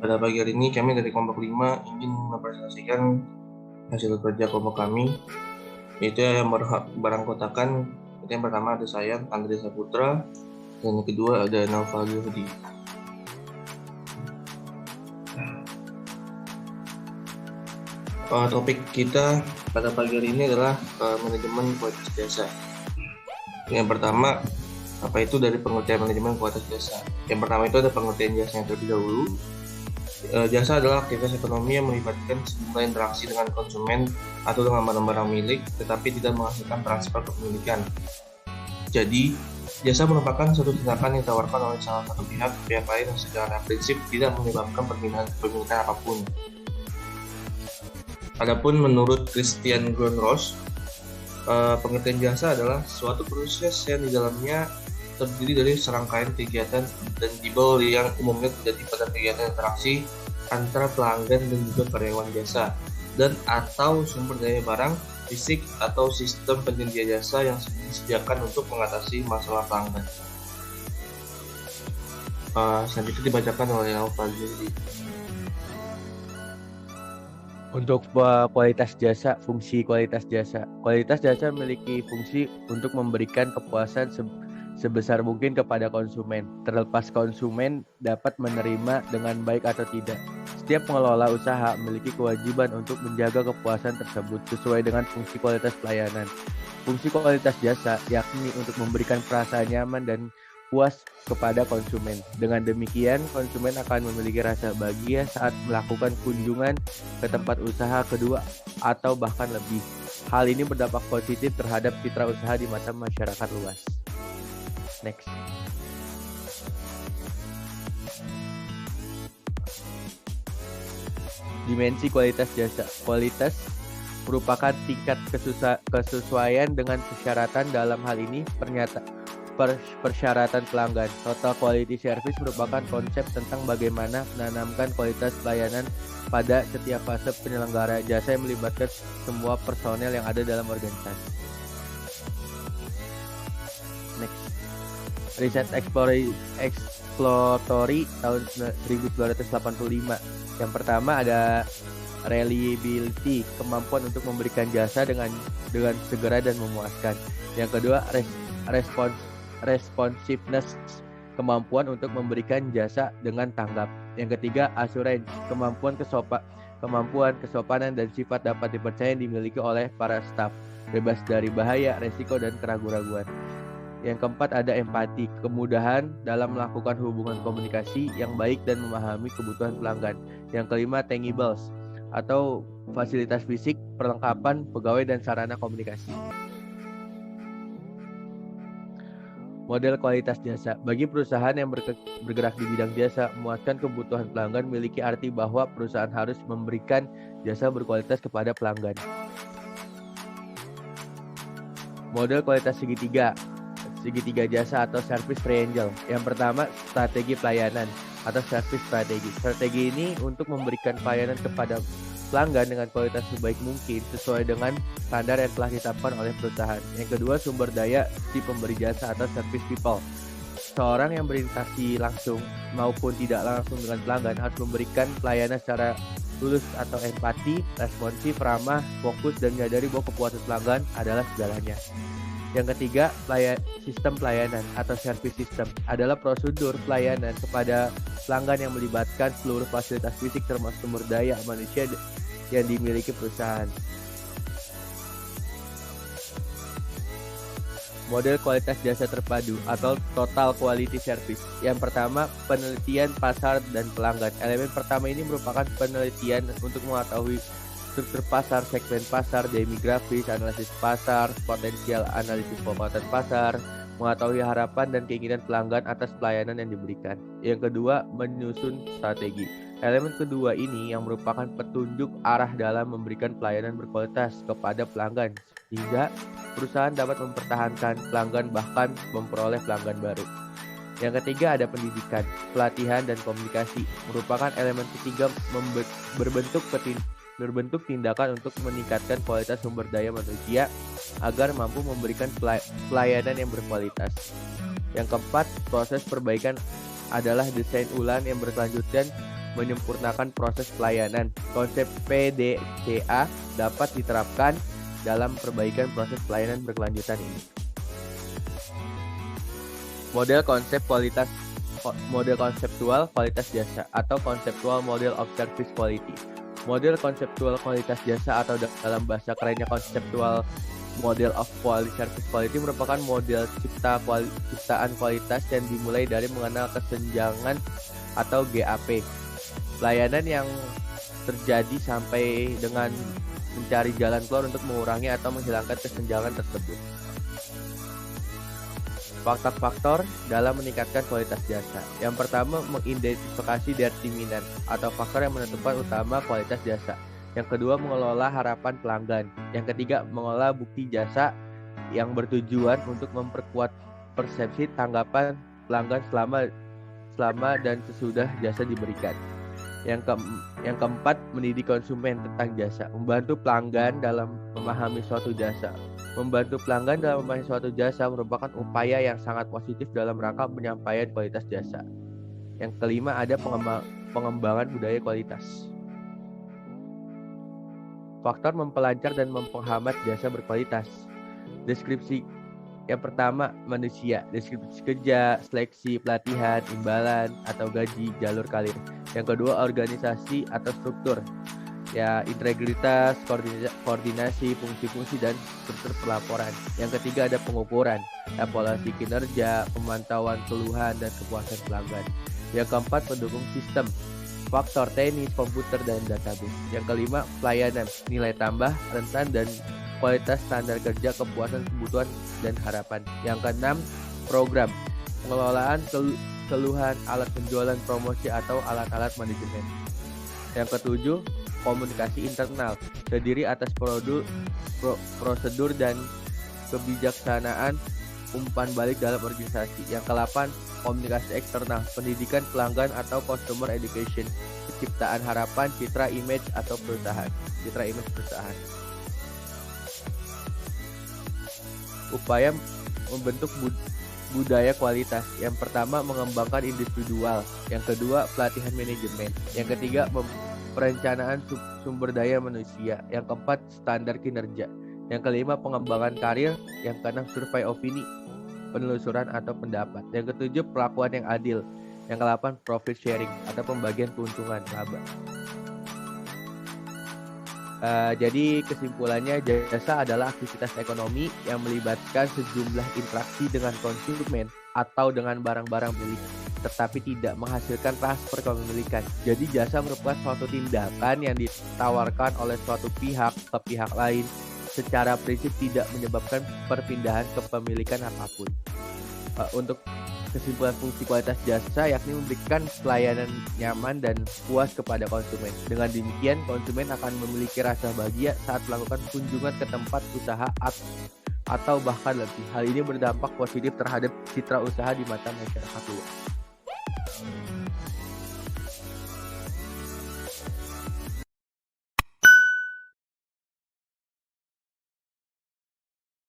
Pada pagi hari ini kami dari kelompok 5 ingin mempresentasikan hasil kerja kelompok kami, yaitu yang beranggotakan. Yang pertama ada saya, Andre Saputra, dan yang kedua ada Naufal Yudi. Topik kita pada pagi hari ini adalah manajemen kualitas jasa. Yang pertama, apa itu dari pengertian manajemen kualitas jasa? Yang pertama itu ada pengertian jasa yang terlebih dahulu. Jasa adalah aktivitas ekonomi yang melibatkan sejumlah interaksi dengan konsumen atau dengan barang-barang milik, tetapi tidak menghasilkan transfer kepemilikan. Jadi, jasa merupakan suatu tindakan yang ditawarkan oleh salah satu pihak lain yang secara prinsip tidak menyebabkan kepemilikan apapun. Adapun menurut Christian Grunroos, pengertian jasa adalah suatu proses yang di dalamnya terdiri dari serangkaian kegiatan tangible yang umumnya terjadi pada kegiatan interaksi antara pelanggan dan juga karyawan jasa, dan atau sumber daya barang, fisik, atau sistem penyedia jasa yang disediakan untuk mengatasi masalah pelanggan. Selanjutnya dibacakan oleh Naufal Yudi. Untuk kualitas jasa, fungsi kualitas jasa. Kualitas jasa memiliki fungsi untuk memberikan kepuasan sebesar mungkin kepada konsumen, terlepas konsumen dapat menerima dengan baik atau tidak. Setiap pengelola usaha memiliki kewajiban untuk menjaga kepuasan tersebut sesuai dengan fungsi kualitas pelayanan. Fungsi kualitas jasa yakni untuk memberikan perasaan nyaman dan puas kepada konsumen. Dengan demikian, konsumen akan memiliki rasa bahagia saat melakukan kunjungan ke tempat usaha kedua atau bahkan lebih. Hal ini berdampak positif terhadap citra usaha di mata masyarakat luas. Next. Dimensi kualitas jasa. Kualitas merupakan tingkat kesesuaian dengan persyaratan, dalam hal ini persyaratan pelanggan. Total quality service merupakan konsep tentang bagaimana menanamkan kualitas pelayanan pada setiap fase penyelenggara jasa yang melibatkan semua personel yang ada dalam organisasi. Next. Riset Exploratory tahun 1985. Yang pertama ada reliability, kemampuan untuk memberikan jasa dengan segera dan memuaskan. Yang kedua responsiveness, kemampuan untuk memberikan jasa dengan tanggap. Yang ketiga, assurance, kemampuan kesopanan dan sifat dapat dipercaya yang dimiliki oleh para staf, bebas dari bahaya, resiko, dan keraguan-raguan. Yang keempat ada empati, kemudahan dalam melakukan hubungan komunikasi yang baik dan memahami kebutuhan pelanggan. Yang kelima, tangibles, atau fasilitas fisik, perlengkapan, pegawai, dan sarana komunikasi. Model kualitas jasa. Bagi perusahaan yang bergerak di bidang jasa, memuaskan kebutuhan pelanggan memiliki arti bahwa perusahaan harus memberikan jasa berkualitas kepada pelanggan. Model kualitas segitiga jasa atau service triangle. Yang pertama, strategi pelayanan atau service strategi. Strategi ini untuk memberikan pelayanan kepada pelanggan dengan kualitas sebaik mungkin sesuai dengan standar yang telah ditetapkan oleh perusahaan. Yang kedua, sumber daya si pemberi jasa atau service people. Seorang yang berinteraksi langsung maupun tidak langsung dengan pelanggan harus memberikan pelayanan secara tulus atau empati, responsif, ramah, fokus, dan menyadari bahwa kepuasan pelanggan adalah segalanya. Yang ketiga, sistem pelayanan atau service system adalah prosedur pelayanan kepada pelanggan yang melibatkan seluruh fasilitas fisik termasuk sumber daya manusia yang dimiliki perusahaan. Model kualitas jasa terpadu atau total quality service. Yang pertama, penelitian pasar dan pelanggan. Elemen pertama ini merupakan penelitian untuk mengetahui struktur pasar, segmen pasar, demografis, analisis pasar, potensial analisis pemanfaatan pasar, mengetahui harapan dan keinginan pelanggan atas pelayanan yang diberikan. Yang kedua, menyusun strategi. Elemen kedua ini yang merupakan petunjuk arah dalam memberikan pelayanan berkualitas kepada pelanggan, sehingga perusahaan dapat mempertahankan pelanggan bahkan memperoleh pelanggan baru. Yang ketiga ada pendidikan, pelatihan, dan komunikasi. Merupakan elemen ketiga berbentuk tindakan untuk meningkatkan kualitas sumber daya manusia agar mampu memberikan pelayanan yang berkualitas. Yang keempat, proses perbaikan adalah desain ulang yang berkelanjutan menyempurnakan proses pelayanan. Konsep PDCA dapat diterapkan dalam perbaikan proses pelayanan berkelanjutan ini. Model konseptual kualitas jasa atau conceptual model of service quality. Model konseptual kualitas jasa atau dalam bahasa kerennya conceptual model of service quality merupakan model ciptaan kualitas yang dimulai dari mengenal kesenjangan atau GAP. Pelayanan yang terjadi sampai dengan mencari jalan keluar untuk mengurangi atau menghilangkan kesenjangan tersebut. Faktor-faktor dalam meningkatkan kualitas jasa. Yang pertama, mengidentifikasi determinan atau faktor yang menentukan utama kualitas jasa. Yang kedua, mengelola harapan pelanggan. Yang ketiga, mengelola bukti jasa yang bertujuan untuk memperkuat persepsi tanggapan pelanggan selama dan sesudah jasa diberikan. Yang keempat, mendidik konsumen tentang jasa. Membantu pelanggan dalam memahami suatu jasa. Membantu pelanggan dalam memahami suatu jasa merupakan upaya yang sangat positif dalam rangka penyampaian kualitas jasa. Yang kelima, ada pengembangan budaya kualitas. Faktor mempelancar dan memperhambat jasa berkualitas. Deskripsi. Yang pertama, manusia. Deskripsi kerja, seleksi, pelatihan, imbalan atau gaji, jalur karir. Yang kedua, organisasi atau struktur. Ya, integritas, koordinasi, fungsi-fungsi dan struktur pelaporan. Yang ketiga, ada pengukuran, evaluasi kinerja, pemantauan keluhan dan kepuasan pelanggan. Yang keempat, pendukung sistem, faktor teknis, komputer dan database. Yang kelima, pelayanan, nilai tambah, rentan dan kualitas standar kerja, kepuasan, kebutuhan dan harapan. Yang keenam, program, pengelolaan keluhan, alat penjualan, promosi atau alat-alat manajemen. Yang ketujuh, komunikasi internal, terdiri atas prosedur dan kebijaksanaan umpan balik dalam organisasi. Yang ke-8, komunikasi eksternal, pendidikan pelanggan atau customer education, penciptaan harapan, citra image perusahaan. Upaya membentuk budaya kualitas. Yang pertama, mengembangkan individual. Yang kedua, pelatihan manajemen. Yang ketiga, perencanaan sumber daya manusia. Yang keempat, standar kinerja. Yang kelima, pengembangan karir. Yang keenam, survei opini, penelusuran atau pendapat. Yang ketujuh, perlakuan yang adil. Yang kedelapan, profit sharing atau pembagian keuntungan laba. Jadi kesimpulannya, jasa adalah aktivitas ekonomi yang melibatkan sejumlah interaksi dengan konsumen atau dengan barang-barang milik, tetapi tidak menghasilkan transfer kepemilikan. Jadi jasa merupakan suatu tindakan yang ditawarkan oleh suatu pihak ke pihak lain, secara prinsip tidak menyebabkan perpindahan kepemilikan apapun. Untuk kesimpulan fungsi kualitas jasa yakni memberikan pelayanan nyaman dan puas kepada konsumen. Dengan demikian, konsumen akan memiliki rasa bahagia saat melakukan kunjungan ke tempat usaha atau bahkan lebih. Hal ini berdampak positif terhadap citra usaha di mata masyarakat luas.